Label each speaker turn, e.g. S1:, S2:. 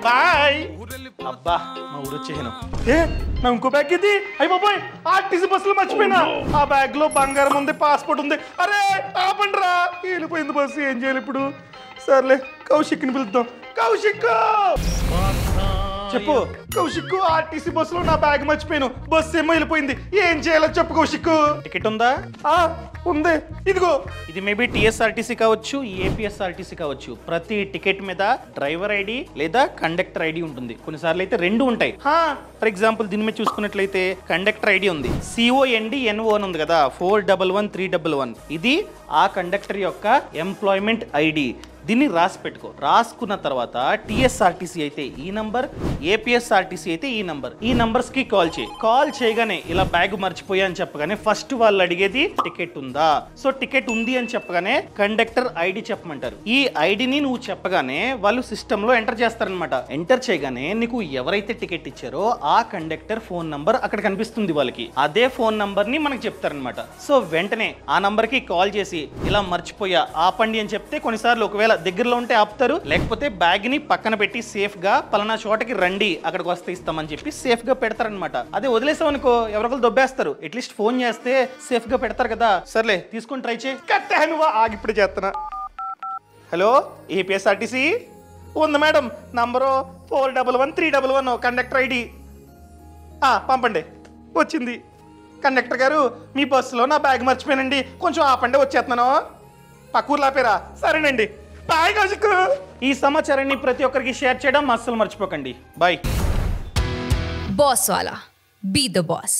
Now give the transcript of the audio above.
S1: Bye. అబ్బా మా ఊరు వచ్చేసాను. నా ఇంకో బ్యాగ్ ఇది. అయ్యి బాబోయ్, ఆర్టీసీ బస్సులో మర్చిపోయినా. ఆ బ్యాగ్ లో బంగారం ఉంది, పాస్పోర్ట్ ఉంది. అరే ఆపండి రా, వెళ్ళిపోయింది బస్సు. ఏం చేయాలి ఇప్పుడు? సర్లే కౌశిక్ని పిలుద్దాం. కౌశిక్ చెప్పు. కౌశిక్, ఆర్టీసీ బస్సులో నా బ్యాగ్ మర్చిపోయాను. బస్సు ఏమో వెళ్ళిపోయింది. ఏం చేయాలో చెప్పు కౌశిక్. టికెట్ ఉందా? ఉంది, ఇదిగో. ఇది మేబీ టీఎస్ఆర్టీసీ కావచ్చు, ఏపీఎస్ఆర్టీసీ కావచ్చు. ప్రతి టికెట్ మీద డ్రైవర్ ఐడి లేదా కండక్టర్ ఐడి ఉంటుంది. కొన్నిసార్లు అయితే రెండు ఉంటాయి. ఫర్ ఎగ్జాంపుల్ దీని మీద చూసుకున్నట్లయితే కండక్టర్ ఐడి ఉంది, CONDNO అని ఉంది కదా, 411311. ఇది ఆ కండక్టర్ యొక్క ఎంప్లాయ్మెంట్ ఐడి. దీన్ని రాసి పెట్టుకో. రాసుకున్న తర్వాత టీఎస్ఆర్టీసీ అయితే ఈ నంబర్, ఏపీఎస్ఆర్టీసీ అయితే ఈ నంబర్. ఈ నంబర్స్ కి కాల్ చేయి. కాల్ చేయగానే ఇలా బ్యాగ్ మర్చిపోయా అని చెప్పగానే ఫస్ట్ వాళ్ళు అడిగేది టికెట్ ఉందా. సో టికెట్ ఉంది అని చెప్పగానే కండక్టర్ ఐడి చెప్పమంటారు. ఈ ఐడిని నువ్వు చెప్పగానే వాళ్ళు సిస్టమ్ లో ఎంటర్ చేస్తారనమాట. ఎంటర్ చేయగానే నీకు ఎవరైతే టికెట్ ఇచ్చారో ఆ కండక్టర్ ఫోన్ నంబర్ అక్కడ కనిపిస్తుంది వాళ్ళకి. అదే ఫోన్ నంబర్ ని మనకు చెప్తారనమాట. సో వెంటనే ఆ నంబర్ కి కాల్ చేసి ఇలా మర్చిపోయా ఆపండి అని చెప్తే కొన్నిసార్లు ఒకవేళ దగ్గరలో ఉంటే ఆపుతారు, లేకపోతే బ్యాగ్ ని పక్కన పెట్టి సేఫ్ గా పలానా చోటకి రండి అక్కడికి వస్తే ఇస్తామని చెప్పి సేఫ్ గా పెడతారనమాట. అదే వదిలేసాం అనుకో ఎవరికలు దొబ్బేస్తారు. అట్లీస్ట్ ఫోన్ చేస్తే సేఫ్ గా పెడతారు కదా. సర్లే తీసుకొని ట్రై చేయి. కట్టానువా, ఆగిప్పుడు చేస్తున్నా. హలో, ఏపీఎస్ఆర్టీసీ ఉంది మేడం, నంబరు 411311, కండక్టర్ ఐడి. పంపండి. వచ్చింది. కండక్టర్ గారు, మీ బస్సులో నా బ్యాగ్ మర్చిపోయానండి, కొంచెం ఆపండి, వచ్చేస్తున్నాను. పక్కూర్లో ఆపేరా? సరేనండి, బాయ్ కౌశిక్. ఈ సమాచారాన్ని ప్రతి ఒక్కరికి షేర్ చేయడం అస్సలు మర్చిపోకండి. బాయ్.
S2: బాస్ వాలా, బీ ద బాస్.